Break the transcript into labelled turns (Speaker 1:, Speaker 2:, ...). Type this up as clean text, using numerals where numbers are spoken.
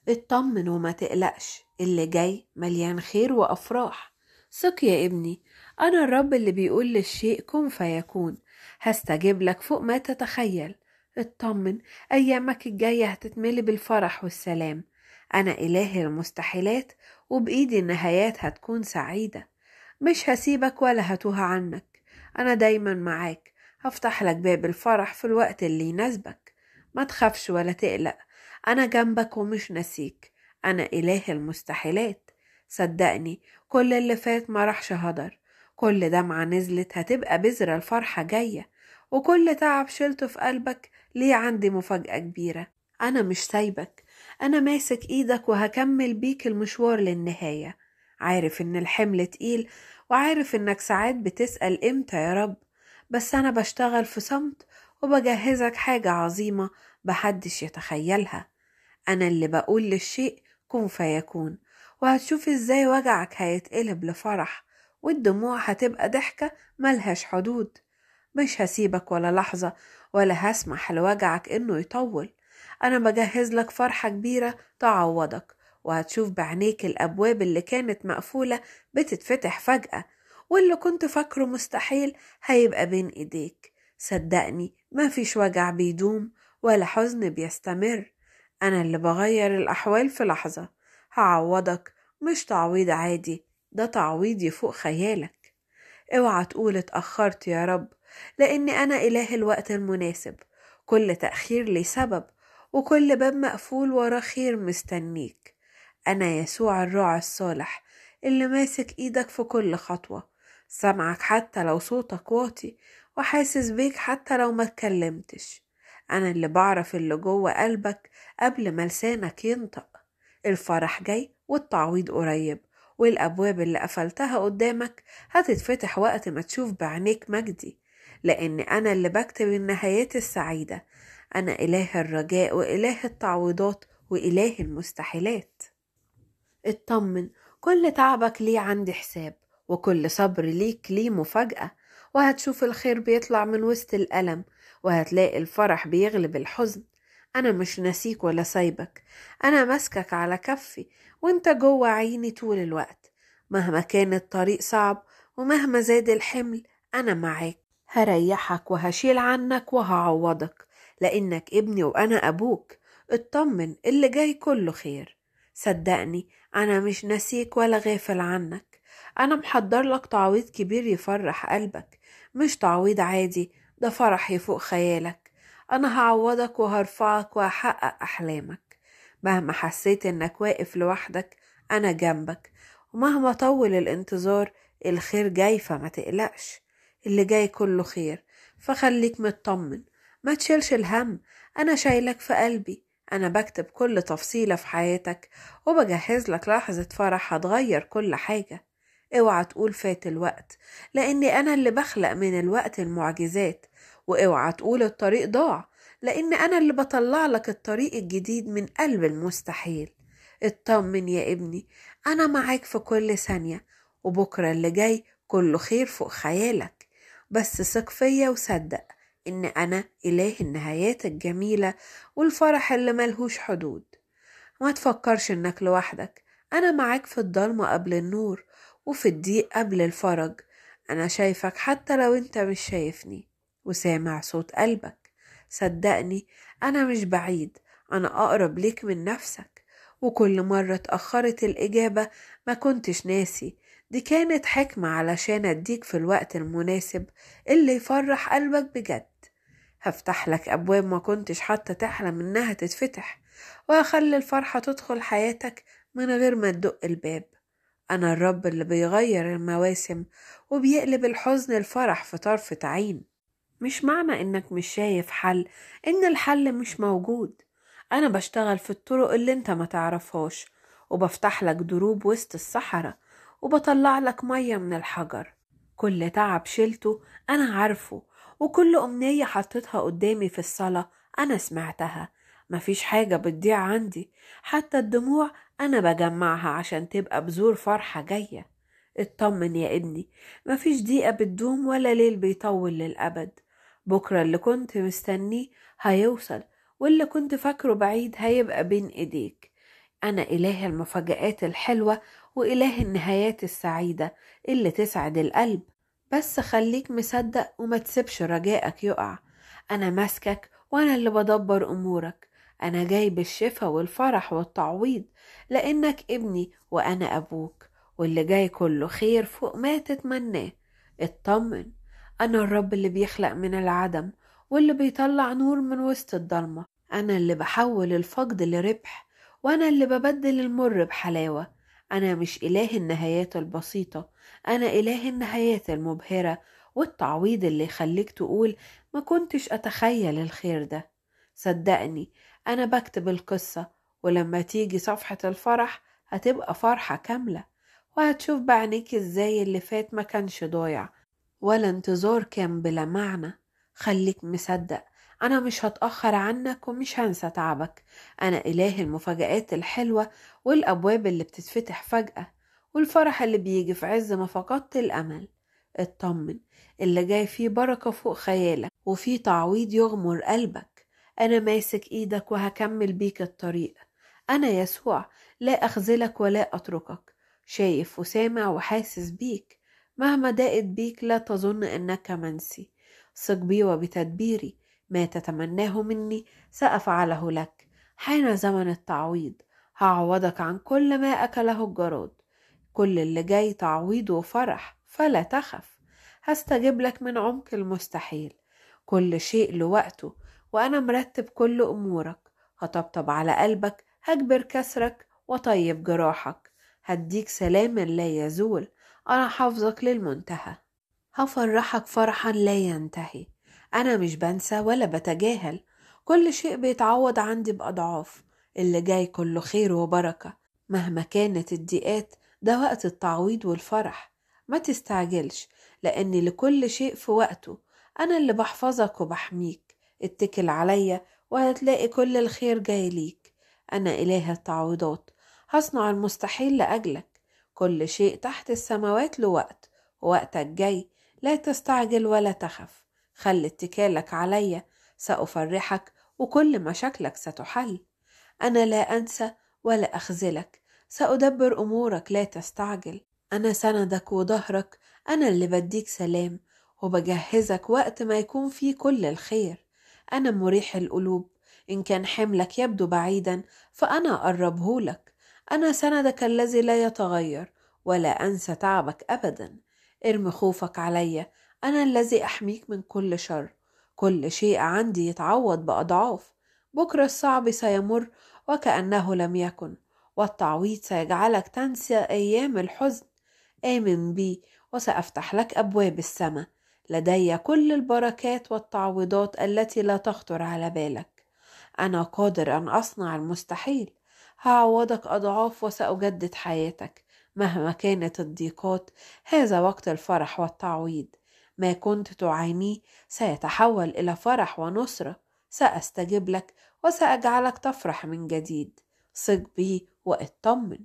Speaker 1: اطمن وما تقلقش، اللي جاي مليان خير وأفراح. ثق يا ابني، أنا الرب اللي بيقول للشيء كن فيكون. هستجيب لك فوق ما تتخيل. اطمن، أيامك الجاية هتتملي بالفرح والسلام. أنا إله المستحيلات، وبإيدي النهايات هتكون سعيدة. مش هسيبك ولا هتوه عنك. أنا دايما معاك، هفتح لك باب الفرح في الوقت اللي يناسبك. ما تخافش ولا تقلق، أنا جنبك ومش نسيك. أنا إله المستحيلات. صدقني، كل اللي فات ما راحش هدر. كل دمعة نزلت هتبقى بذرة الفرحة جاية. وكل تعب شلته في قلبك ليه عندي مفاجأة كبيرة. أنا مش سايبك، أنا ماسك إيدك وهكمل بيك المشوار للنهاية. عارف إن الحمل تقيل، وعارف إنك ساعات بتسأل إمتى يا رب. بس أنا بشتغل في صمت، وبجهزك حاجة عظيمة محدش يتخيلها. أنا اللي بقول للشيء كن فيكون، وهتشوف إزاي وجعك هيتقلب لفرح، والدموع هتبقى ضحكة ملهاش حدود. مش هسيبك ولا لحظة، ولا هسمح لوجعك إنه يطول. أنا بجهز لك فرحة كبيرة تعوضك، وهتشوف بعينيك الأبواب اللي كانت مقفولة بتتفتح فجأة، واللي كنت فاكره مستحيل هيبقى بين إيديك. صدقني، ما فيش وجع بيدوم ولا حزن بيستمر. أنا اللي بغير الأحوال في لحظة. هعوضك، مش تعويض عادي، ده تعويض يفوق خيالك. اوعى تقول اتأخرت يا رب، لأني أنا إله الوقت المناسب. كل تأخير لي سبب، وكل باب مقفول وراه خير مستنيك. أنا يسوع الراعي الصالح، اللي ماسك إيدك في كل خطوة. سامعك حتى لو صوتك واطي، وحاسس بيك حتى لو ما اتكلمتش. أنا اللي بعرف اللي جوه قلبك قبل ما لسانك ينطق. الفرح جاي والتعويض قريب، والأبواب اللي قفلتها قدامك هتتفتح وقت ما تشوف بعينيك مجدي. لأن أنا اللي بكتب النهايات السعيدة. أنا إله الرجاء، وإله التعويضات، وإله المستحيلات. اطمن، كل تعبك ليه عندي حساب، وكل صبر ليك ليه مفاجأة. وهتشوف الخير بيطلع من وسط الألم، وهتلاقي الفرح بيغلب الحزن. أنا مش ناسيك ولا سايبك، أنا ماسكك على كفي، وانت جوه عيني طول الوقت. مهما كان الطريق صعب، ومهما زاد الحمل، أنا معاك. هريحك وهشيل عنك وهعوضك، لأنك ابني وأنا أبوك. اطمن، اللي جاي كله خير. صدقني، أنا مش ناسيك ولا غافل عنك. أنا محضر لك تعويض كبير يفرح قلبك. مش تعويض عادي، ده فرح يفوق خيالك. أنا هعوضك وهرفعك وهحقق أحلامك. مهما حسيت إنك واقف لوحدك، أنا جنبك. ومهما طول الانتظار، الخير جاي، فما تقلقش. اللي جاي كله خير، فخليك مطمن. ما تشيلش الهم، أنا شايلك في قلبي. أنا بكتب كل تفصيلة في حياتك، وبجهز لك لحظة فرح هتغير كل حاجة. اوعى تقول فات الوقت، لأني أنا اللي بخلق من الوقت المعجزات. واوعى تقول الطريق ضاع، لأن أنا اللي بطلع لك الطريق الجديد من قلب المستحيل. اطمن يا ابني، أنا معاك في كل ثانية، وبكرة اللي جاي كله خير فوق خيالك. بس ثق فيا وصدق إن أنا إله النهايات الجميلة، والفرح اللي ملهوش حدود. ما تفكرش إنك لوحدك، أنا معاك في الضلمة قبل النور، وفي الضيق قبل الفرج. أنا شايفك حتى لو أنت مش شايفني، وسامع صوت قلبك. صدقني، أنا مش بعيد، أنا أقرب ليك من نفسك. وكل مرة اتأخرت الإجابة ما كنتش ناسي. دي كانت حكمة علشان أديك في الوقت المناسب اللي يفرح قلبك بجد. هفتح لك أبواب ما كنتش حتى تحلم إنها تتفتح، وهخلي الفرحة تدخل حياتك من غير ما تدق الباب. أنا الرب اللي بيغير المواسم، وبيقلب الحزن الفرح في طرفة عين. مش معنى إنك مش شايف حل إن الحل مش موجود. أنا بشتغل في الطرق اللي أنت ما تعرفهاش، وبفتح لك دروب وسط الصحراء، وبطلع لك مية من الحجر. كل تعب شلته أنا عارفه، وكل أمنية حطيتها قدامي في الصلاة أنا سمعتها. مفيش حاجة بتضيع عندي، حتى الدموع أنا بجمعها عشان تبقى بذور فرحة جاية. اطمن يا ابني، مفيش دقيقة بتدوم ولا ليل بيطول للأبد. بكرة اللي كنت مستنيه هيوصل، واللي كنت فاكره بعيد هيبقى بين ايديك. أنا إله المفاجآت الحلوة وإله النهايات السعيدة اللي تسعد القلب. بس خليك مصدق وما تسيبش رجائك يقع. أنا ماسكك وأنا اللي بدبر أمورك. أنا جاي بالشفا والفرح والتعويض، لأنك ابني وأنا أبوك، واللي جاي كله خير فوق ما تتمناه. اطمن، أنا الرب اللي بيخلق من العدم واللي بيطلع نور من وسط الضلمة. أنا اللي بحول الفقد لربح، وأنا اللي ببدل المر بحلاوة. أنا مش إله النهايات البسيطة، أنا إله النهايات المبهرة والتعويض اللي يخليك تقول ما كنتش أتخيل الخير ده. صدقني، أنا بكتب القصة، ولما تيجي صفحة الفرح هتبقى فرحة كاملة، وهتشوف بعينيك إزاي اللي فات ما كانش ضايع ولا انتظار كان بلا معنى. خليك مصدق، أنا مش هتأخر عنك ومش هنسى تعبك. أنا إله المفاجآت الحلوة والأبواب اللي بتتفتح فجأة والفرح اللي بيجي في عز ما فقدت الأمل. اطمن، اللي جاي فيه بركة فوق خيالك وفيه تعويض يغمر قلبك. أنا ماسك إيدك وهكمل بيك الطريق. أنا يسوع، لا أخذلك ولا أتركك. شايف وسامع وحاسس بيك. مهما ضاقت بيك لا تظن أنك منسي. ثق بي وبتدبيري، ما تتمناه مني سأفعله لك. حان زمن التعويض، هعوضك عن كل ما أكله الجراد. كل اللي جاي تعويض وفرح، فلا تخف. هستجيب لك من عمق المستحيل. كل شيء لوقته، وأنا مرتب كل أمورك. هطبطب على قلبك، هجبر كسرك وطيب جراحك. هديك سلام لا يزول، أنا حافظك للمنتهى. هفرحك فرحا لا ينتهي. أنا مش بنسى ولا بتجاهل، كل شيء بيتعوض عندي بأضعاف. اللي جاي كله خير وبركة. مهما كانت الضيقات، ده وقت التعويض والفرح. ما تستعجلش، لأن لكل شيء في وقته. أنا اللي بحفظك وبحميك. اتكل عليا وهتلاقي كل الخير جاي ليك. أنا إله التعويضات، هصنع المستحيل لأجلك. كل شيء تحت السماوات له وقت، ووقتك جاي. لا تستعجل ولا تخف، خلي اتكالك عليا. سأفرحك وكل مشاكلك ستحل. أنا لا أنسى ولا أخذلك، سأدبر أمورك لا تستعجل. أنا سندك وظهرك، أنا اللي بديك سلام وبجهزك وقت ما يكون فيه كل الخير. أنا مريح القلوب، إن كان حملك يبدو بعيدا فأنا أقربهولك. أنا سندك الذي لا يتغير، ولا أنسى تعبك أبدا. ارمي خوفك عليا، أنا الذي أحميك من كل شر. كل شيء عندي يتعوض بأضعاف. بكرة الصعب سيمر وكأنه لم يكن، والتعويض سيجعلك تنسى أيام الحزن. آمن بي وسأفتح لك أبواب السماء. لدي كل البركات والتعويضات التي لا تخطر على بالك. أنا قادر أن أصنع المستحيل. هعوضك أضعاف وسأجدد حياتك. مهما كانت الضيقات، هذا وقت الفرح والتعويض. ما كنت تعانيه سيتحول إلى فرح ونصرة. سأستجيب لك وسأجعلك تفرح من جديد. ثق بي واطمن.